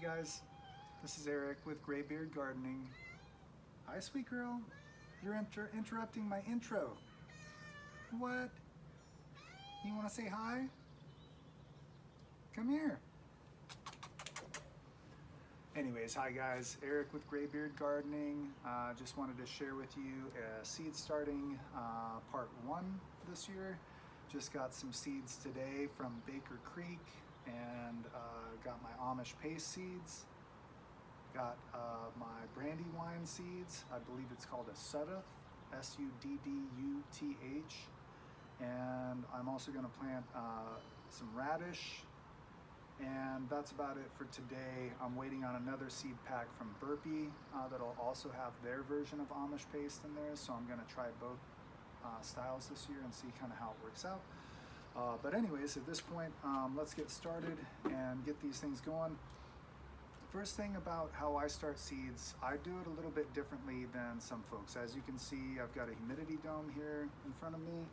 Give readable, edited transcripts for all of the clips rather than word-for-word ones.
guys, this is Eric with Graybeard Gardening. Hi, sweet girl. You're interrupting my intro. What? You want to say hi? Come here. Anyways, hi guys, Eric with Graybeard Gardening. Just wanted to share with you a seed starting part 1 this year. Just got some seeds today from Baker Creek and got my Amish paste seeds. Got my Brandywine seeds. I believe it's called a Sudduth, S-U-D-D-U-T-H. And I'm also going to plant some radish. And that's about it for today. I'm waiting on another seed pack from Burpee that'll also have their version of Amish paste in there. So I'm going to try both styles this year and see kind of how it works out. But anyways, at this point, let's get started and get these things going. First thing about how I start seeds, I do it a little bit differently than some folks. As you can see, I've got a humidity dome here in front of me.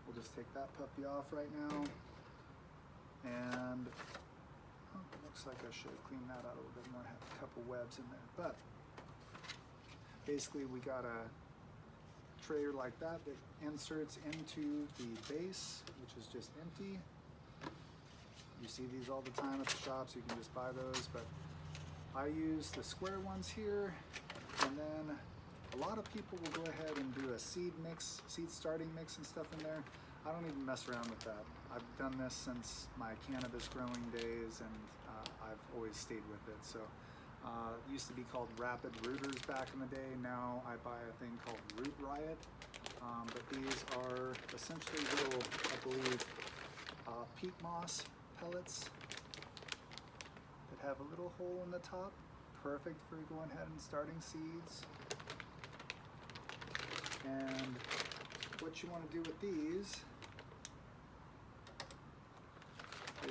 We'll just take that puppy off right now. And looks like I should clean that out a little bit more. I have a couple webs in there. But basically we got a tray like that inserts into the base, which is just empty. You see these all the time at the shops, you can just buy those, but I use the square ones here, and then a lot of people will go ahead and do a seed mix, seed starting mix and stuff in there. I don't even mess around with that. I've done this since my cannabis growing days, and I've always stayed with it. So it used to be called Rapid Rooters back in the day. Now I buy a thing called Root Riot, but these are essentially little, I believe, peat moss pellets that have a little hole in the top, perfect for going ahead and starting seeds. And what you want to do with these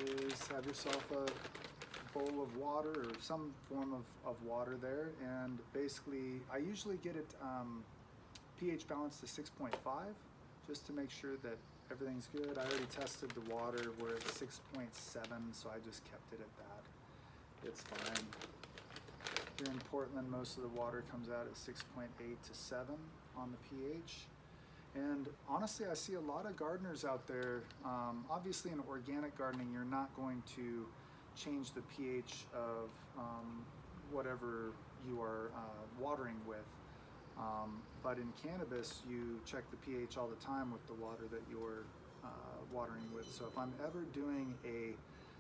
is have yourself a bowl of water or some form of water there, and basically I usually get it pH balanced to 6.5 just to make sure that everything's good. I already tested the water, we're at 6.7, so I just kept it at that. It's fine. Here in Portland, most of the water comes out at 6.8 to 7 on the pH. And honestly, I see a lot of gardeners out there. Obviously in organic gardening, you're not going to change the pH of whatever you are watering with. But in cannabis, you check the pH all the time with the water that you're watering with. So if I'm ever doing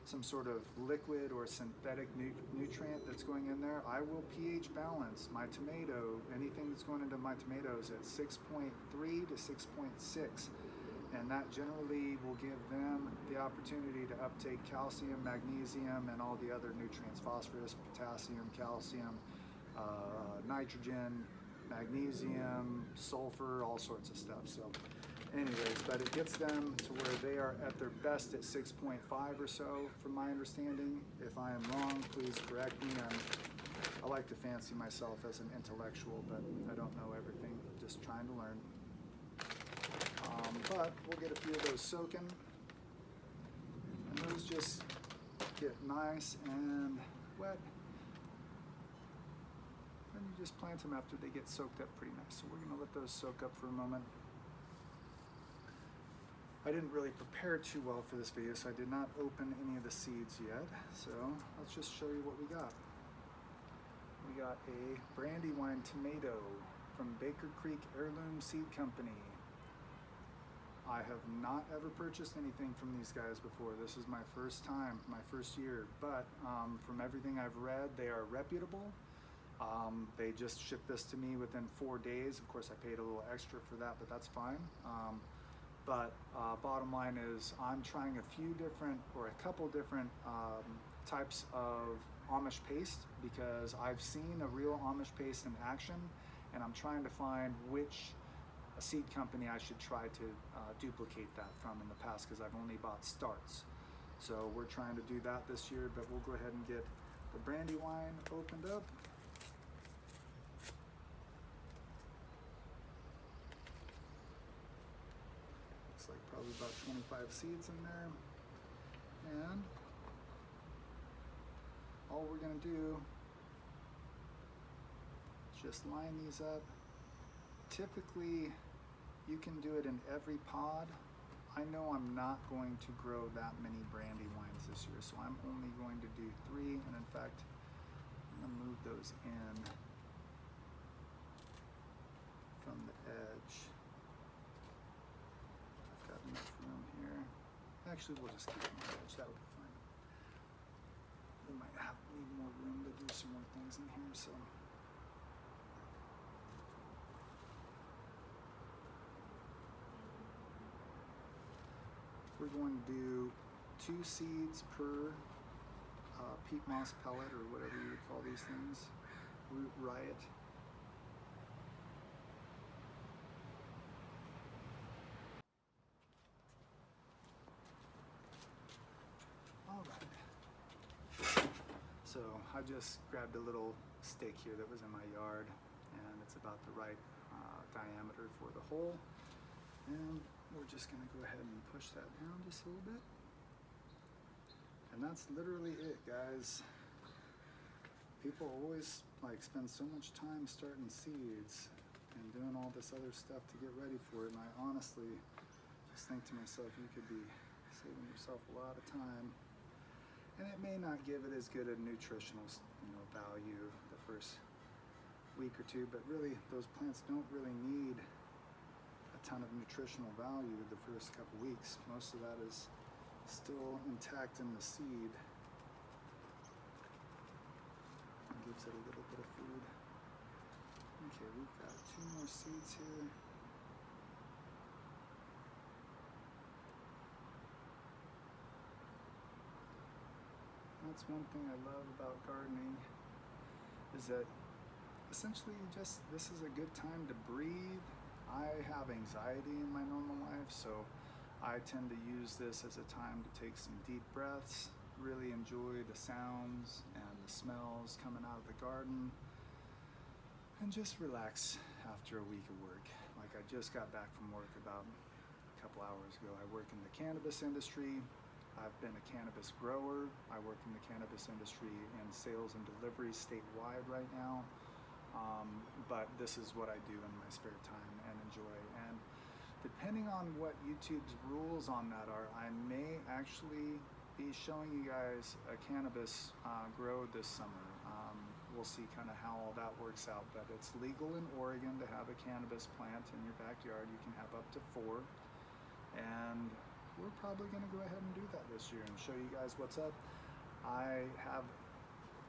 some sort of liquid or synthetic nutrient that's going in there, I will pH balance my tomato, anything that's going into my tomatoes at 6.3 to 6.6. And that generally will give them the opportunity to uptake calcium, magnesium, and all the other nutrients, phosphorus, potassium, calcium, nitrogen, magnesium, sulfur, all sorts of stuff. So anyways, but it gets them to where they are at their best at 6.5 or so, from my understanding. If I am wrong, please correct me. I like to fancy myself as an intellectual, but I don't know everything, just trying to learn. But we'll get a few of those soaking, and those just get nice and wet. Then you just plant them after they get soaked up pretty nice. So we're gonna let those soak up for a moment. I didn't really prepare too well for this video, so I did not open any of the seeds yet. So let's just show you what we got. We got a Brandywine tomato from Baker Creek Heirloom Seed Company. I have not ever purchased anything from these guys before. This is my first time, my first year, but from everything I've read, they are reputable. They just shipped this to me within 4 days. Of course, I paid a little extra for that, but that's fine. But bottom line is I'm trying a couple different types of Amish paste, because I've seen a real Amish paste in action, and I'm trying to find which seed company I should try to duplicate that from in the past, because I've only bought starts. So we're trying to do that this year, but we'll go ahead and get the Brandywine opened up. Looks like probably about 25 seeds in there. And all we're gonna do is just line these up. Typically, you can do it in every pod. I know I'm not going to grow that many brandy wines this year, so I'm only going to do 3, and in fact, I'm gonna move those in from the edge. I've got enough room here. Actually, we'll just keep them on the edge, that'll be fine. We might need more room to do some more things in here, so. We're going to do 2 seeds per peat moss pellet, or whatever you would call these things, root riot. All right. So I just grabbed a little stake here that was in my yard, and it's about the right diameter for the hole. And we're just gonna go ahead and push that down just a little bit. And that's literally it, guys. People always spend so much time starting seeds and doing all this other stuff to get ready for it. And I honestly just think to myself, you could be saving yourself a lot of time. And it may not give it as good a nutritional, value the first week or 2, but really those plants don't really need a ton of nutritional value the first couple weeks. Most of that is still intact in the seed. It gives it a little bit of food. Okay, we've got 2 more seeds here. That's one thing I love about gardening, is that essentially this is a good time to breathe. I have anxiety in my normal life, so I tend to use this as a time to take some deep breaths, really enjoy the sounds and the smells coming out of the garden, and just relax after a week of work. Like, I just got back from work about a couple hours ago. I work in the cannabis industry. I've been a cannabis grower. I work in the cannabis industry in sales and delivery statewide right now. But this is what I do in my spare time and enjoy. And depending on what YouTube's rules on that are, I may actually be showing you guys a cannabis grow this summer. We'll see kind of how all that works out, but it's legal in Oregon to have a cannabis plant in your backyard. You can have up to 4, and we're probably going to go ahead and do that this year and show you guys what's up. I have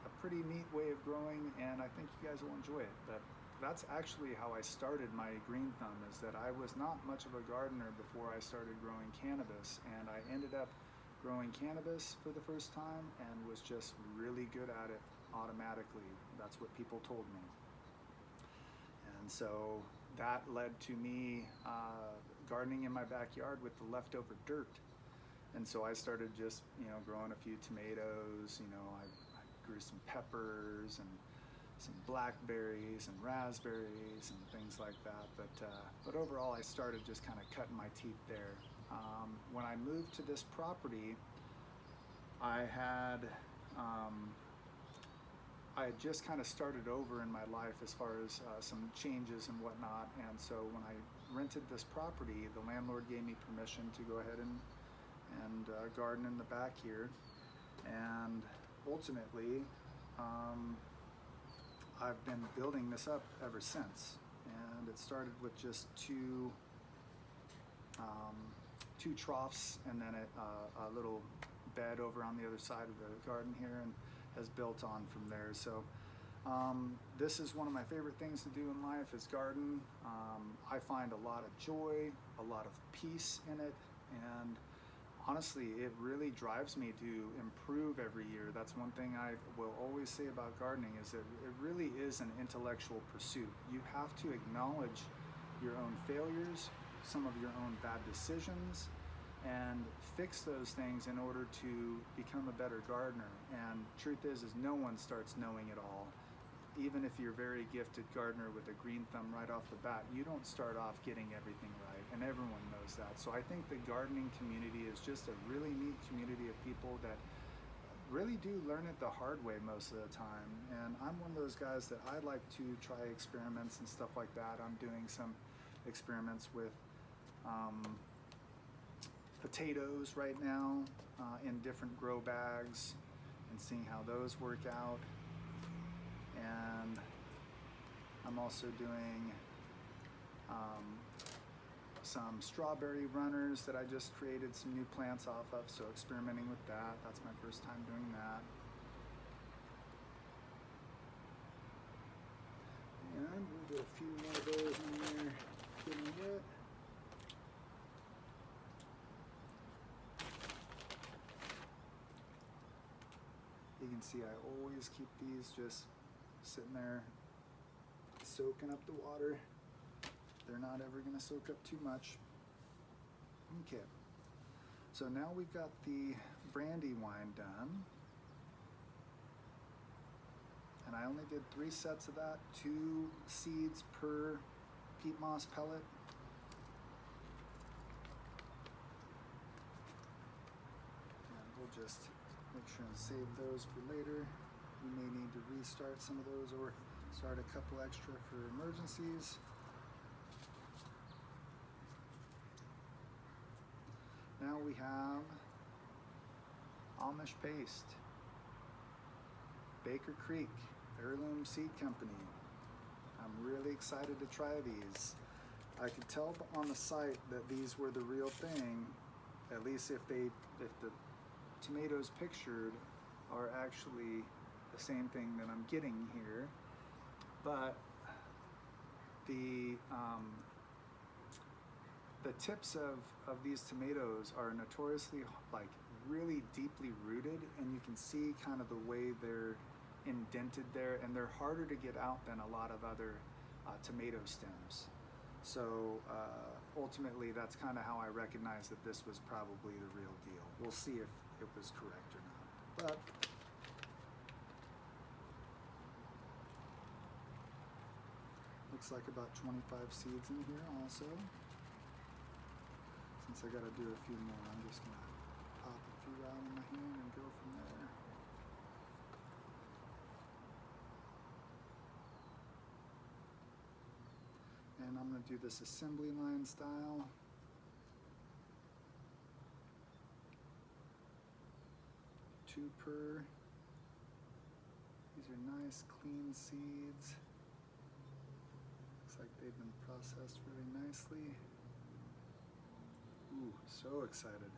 a pretty neat way of growing, and I think you guys will enjoy it. But that's actually how I started my green thumb, is that I was not much of a gardener before I started growing cannabis, and I ended up growing cannabis for the first time and was just really good at it automatically. That's what people told me. And so that led to me gardening in my backyard with the leftover dirt. And so I started just, growing a few tomatoes, I grew some peppers and some blackberries and raspberries and things like that. But overall, I started just kind of cutting my teeth there. When I moved to this property, I had just kind of started over in my life as far as some changes and whatnot. And so when I rented this property, the landlord gave me permission to go ahead and garden in the back here. And ultimately, I've been building this up ever since. And it started with just two troughs and then a little bed over on the other side of the garden here, and has built on from there. So this is one of my favorite things to do in life, is garden. I find a lot of joy, a lot of peace in it, and honestly, it really drives me to improve every year. That's one thing I will always say about gardening, is that it really is an intellectual pursuit. You have to acknowledge your own failures, some of your own bad decisions, and fix those things in order to become a better gardener. And truth is no one starts knowing it all. Even if you're a very gifted gardener with a green thumb right off the bat, you don't start off getting everything right, and everyone knows that. So I think the gardening community is just a really neat community of people that really do learn it the hard way most of the time. And I'm one of those guys that I like to try experiments and stuff like that. I'm doing some experiments with potatoes right now in different grow bags and seeing how those work out. And I'm also doing some strawberry runners that I just created some new plants off of, so experimenting with that. That's my first time doing that. And we'll do a few more of those in there, getting wet. You can see I always keep these just sitting there soaking up the water. They're not ever going to soak up too much. Okay, so now we've got the brandy wine done. And I only did 3 sets of that, 2 seeds per peat moss pellet. And we'll just make sure and save those for later. We may need to restart some of those or start a couple extra for emergencies. Now we have Amish paste, Baker Creek, Heirloom Seed Company. I'm really excited to try these. I could tell on the site that these were the real thing, at least if the tomatoes pictured are actually the same thing that I'm getting here. But the tips of these tomatoes are notoriously like really deeply rooted, and you can see kind of the way they're indented there, and they're harder to get out than a lot of other tomato stems. So ultimately that's kind of how I recognize that this was probably the real deal. We'll see if it was correct or not. But looks like about 25 seeds in here also. Since I gotta do a few more, I'm just gonna pop a few out in my hand and go from there. And I'm gonna do this assembly line style. Two per. These are nice, clean seeds. Looks like they've been processed really nicely. Ooh, so excited.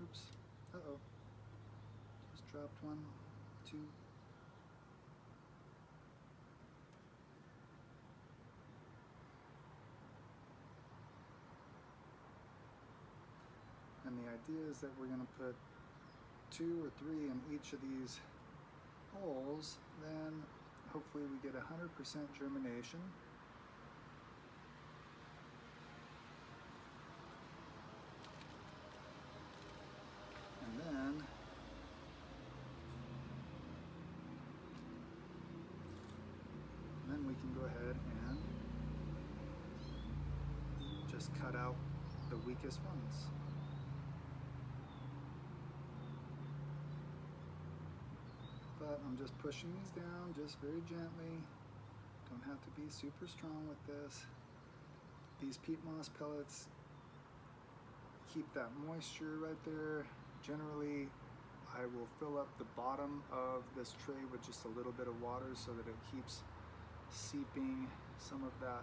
Oops. Uh-oh. Just dropped 1, 2. And the idea is that we're going to put 2 or 3 in each of these holes, then hopefully we get 100% germination. And then we can go ahead and just cut out the weakest ones. But I'm just pushing these down just very gently. Don't have to be super strong with this. These peat moss pellets keep that moisture right there. Generally, I will fill up the bottom of this tray with just a little bit of water so that it keeps seeping some of that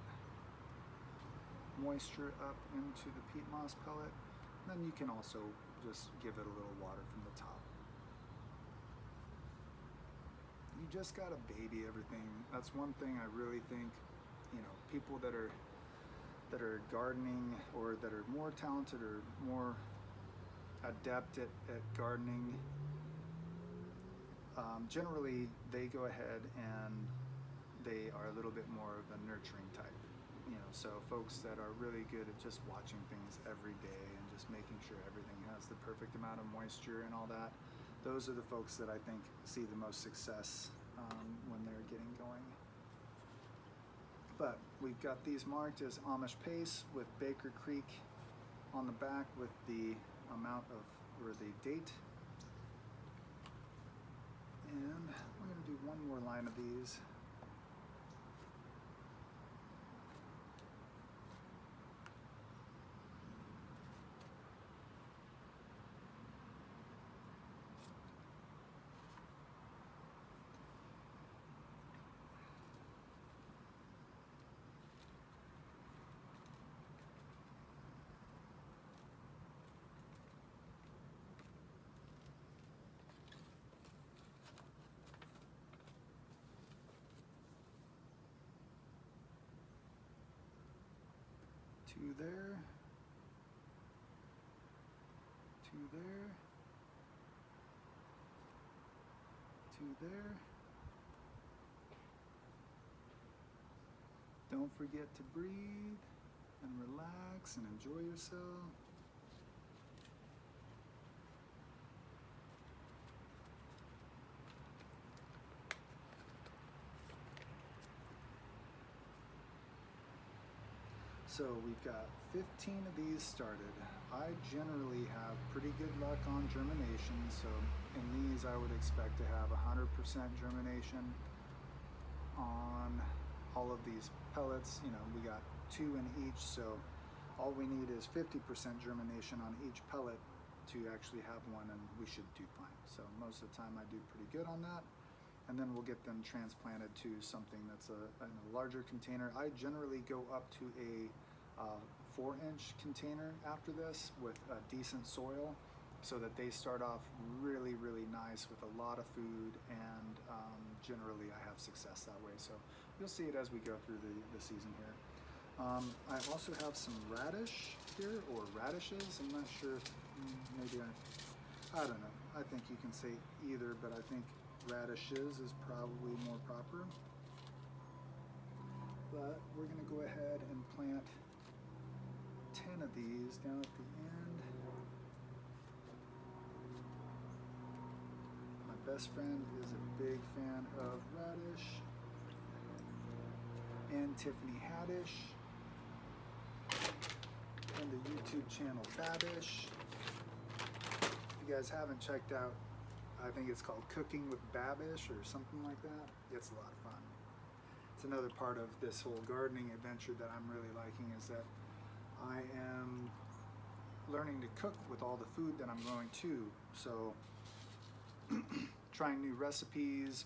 moisture up into the peat moss pellet. And then you can also just give it a little water from the top. You just gotta baby everything. That's one thing I really think, you know, people that are gardening or that are more talented or more adept at gardening, generally they go ahead and they are a little bit more of a nurturing type. You know, so folks that are really good at just watching things every day and just making sure everything has the perfect amount of moisture and all that, those are the folks that I think see the most success when they're getting going. But we've got these marked as Amish paste with Baker Creek on the back with the amount of, or the date. And we're going to do one more line of these. Two there, two there, two there. Don't forget to breathe and relax and enjoy yourself. So we've got 15 of these started. I generally have pretty good luck on germination, so in these I would expect to have 100% germination on all of these pellets. You know, we got 2 in each, so all we need is 50% germination on each pellet to actually have one, and we should do fine. So most of the time I do pretty good on that. And then we'll get them transplanted to something that's in a larger container. I generally go up to a 4-inch container after this with a decent soil, so that they start off really, really nice with a lot of food, and generally I have success that way. So you'll see it as we go through the season here. I also have some radish here, or radishes. I'm not sure, maybe I don't know. I think you can say either, but I think radishes is probably more proper. But we're going to go ahead and plant 10 of these down at the end. My best friend is a big fan of radish, and Tiffany Haddish, and the YouTube channel Babish. If you guys haven't checked out, I think it's called Cooking with Babish or something like that. It's a lot of fun. It's another part of this whole gardening adventure that I'm really liking, is that I am learning to cook with all the food that I'm growing too. So trying new recipes,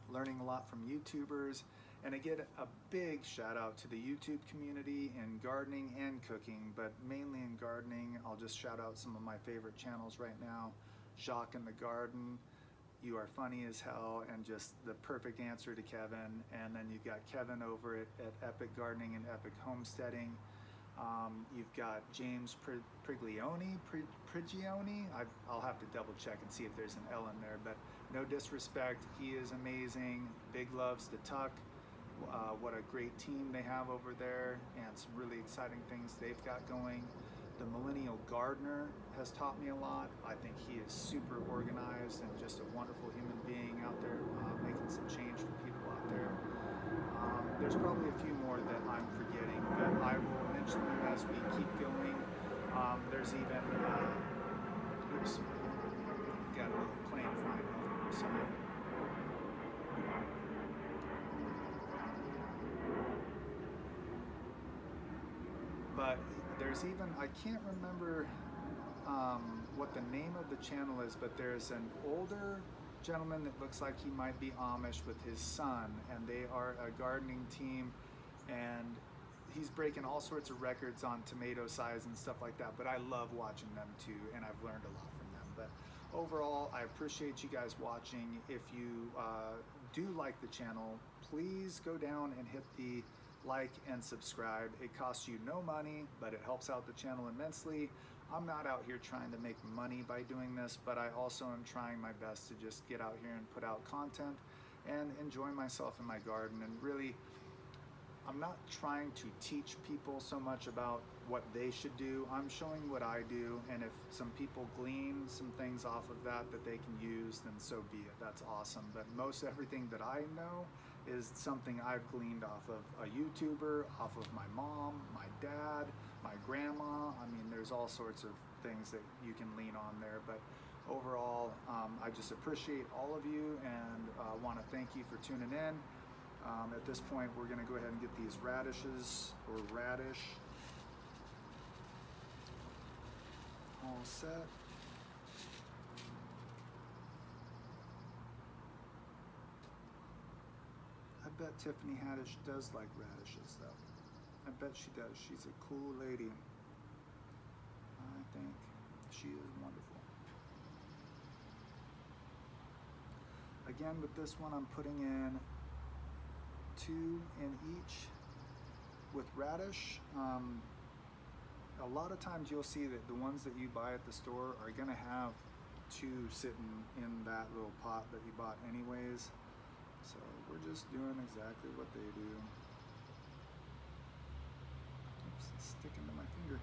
learning a lot from YouTubers, and I get a big shout out to the YouTube community in gardening and cooking, but mainly in gardening. I'll just shout out some of my favorite channels right now. Jacques in the Garden, You Are Funny as Hell, and just the perfect answer to Kevin. And then you've got Kevin over at Epic Gardening and Epic Homesteading. You've got James Prigioni. I'll have to double check and see if there's an L in there, but no disrespect, he is amazing. Big loves to Tuck. What a great team they have over there, and some really exciting things they've got going. The Millennial Gardener has taught me a lot. I think he is super organized and just a wonderful human being out there, making some change for people out there. There's probably a few more that I'm forgetting, but I will mention them as we keep going. There's even, oops, got a little plane flying over, sorry. But there's even, I can't remember what the name of the channel is, but there's an older gentleman that looks like he might be Amish with his son, and they are a gardening team, and he's breaking all sorts of records on tomato size and stuff like that, but I love watching them too, and I've learned a lot from them. But overall, I appreciate you guys watching. If you do like the channel, please go down and hit the like and subscribe. It costs you no money, but it helps out the channel immensely. I'm not out here trying to make money by doing this, but I also am trying my best to just get out here and put out content and enjoy myself in my garden. And really, I'm not trying to teach people so much about what they should do. I'm showing what I do, and if some people glean some things off of that that they can use, then so be it. That's awesome. But most everything that I know is something I've gleaned off of a YouTuber, off of my mom, my dad, my grandma. I mean, there's all sorts of things that you can lean on there, but overall, I just appreciate all of you and want to thank you for tuning in. At this point, we're going to go ahead and get these radishes, or radish, all set. I bet Tiffany Haddish does like radishes, though. I bet she does. She's a cool lady. I think she is wonderful. Again, with this one, I'm putting in 2 in each with radish. A lot of times you'll see that the ones that you buy at the store are gonna have 2 sitting in that little pot that you bought anyways. So we're just doing exactly what they do. Oops, it's sticking to my finger.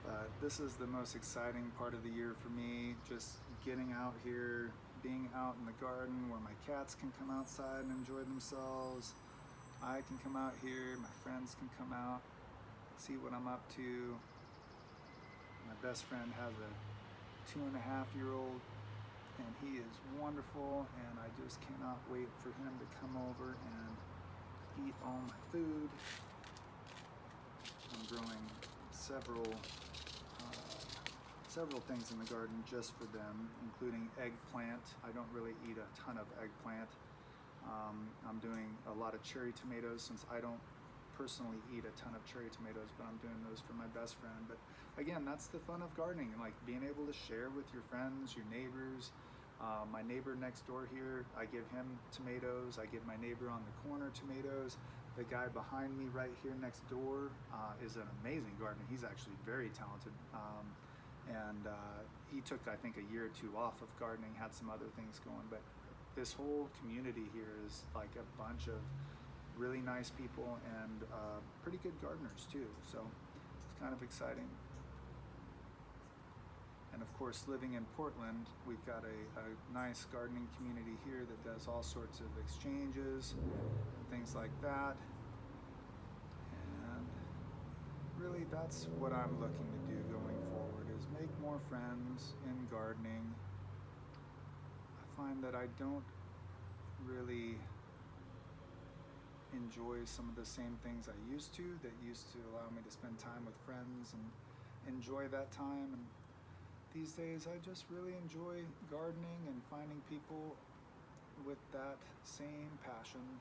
But this is the most exciting part of the year for me, just getting out here, being out in the garden where my cats can come outside and enjoy themselves. I can come out here, my friends can come out, see what I'm up to. My best friend has a 2.5-year-old, and he is wonderful, and I just cannot wait for him to come over and eat all my food. I'm growing several things in the garden just for them, including eggplant. I don't really eat a ton of eggplant. I'm doing a lot of cherry tomatoes, since I don't personally eat a ton of cherry tomatoes, but I'm doing those for my best friend. But again, that's the fun of gardening, like being able to share with your friends, your neighbors. My neighbor next door here, I give him tomatoes. I give my neighbor on the corner tomatoes. The guy behind me right here next door is an amazing gardener. He's actually very talented. And he took, I think, a year or 2 off of gardening, had some other things going, but this whole community here is like a bunch of really nice people and pretty good gardeners too, so it's kind of exciting. And of course, living in Portland, we've got a nice gardening community here that does all sorts of exchanges and things like that. And really, that's what I'm looking to do going forward, is make more friends in gardening. I find that I don't really enjoy some of the same things I used to, that used to allow me to spend time with friends and enjoy that time. And these days I just really enjoy gardening and finding people with that same passion.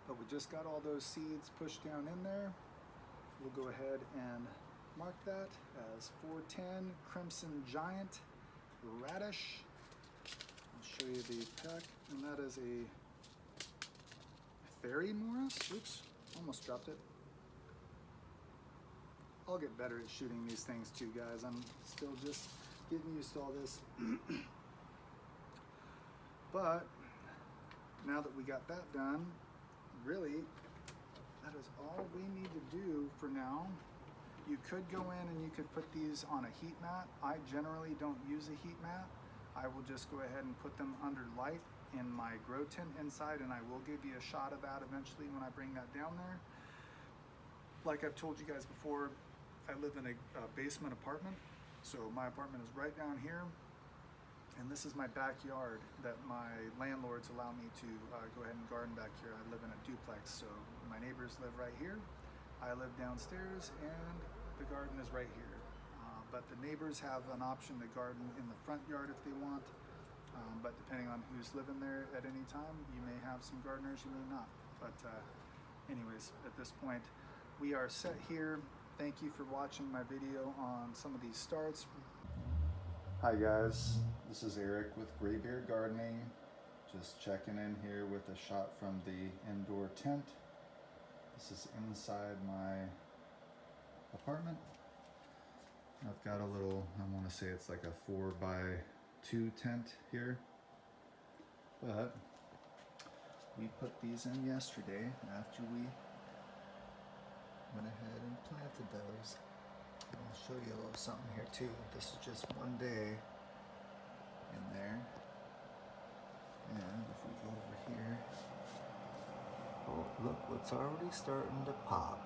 But we just got all those seeds pushed down in there. We'll go ahead and mark that as 410 Crimson Giant Radish. I'll show you the pack, and that is a Fairy Morris. Oops, almost dropped it. I'll get better at shooting these things too, guys. I'm still just getting used to all this. But now that we got that done, really, that is all we need to do for now. You could go in and you could put these on a heat mat. I generally don't use a heat mat. I will just go ahead and put them under light in my grow tent inside, and I will give you a shot of that eventually when I bring that down there. Like I've told you guys before, I live in a basement apartment, so my apartment is right down here, and this is my backyard that my landlords allow me to go ahead and garden back here. I live in a duplex, so my neighbors live right here, I live downstairs, and the garden is right here. But the neighbors have an option to garden in the front yard if they want, but depending on who's living there at any time, you may have some gardeners, you may not. But anyways, at this point, we are set here. Thank you for watching my video on some of these starts. Hi guys, this is Eric with Graybeard Gardening. Just checking in here with a shot from the indoor tent. This is inside my apartment. I've got a little, I want to say it's like a 4x2 tent here. But we put these in yesterday after we went ahead and planted those. I'll show you a little something here too. This is just one day in there. And if we go over here, oh, look what's already starting to pop.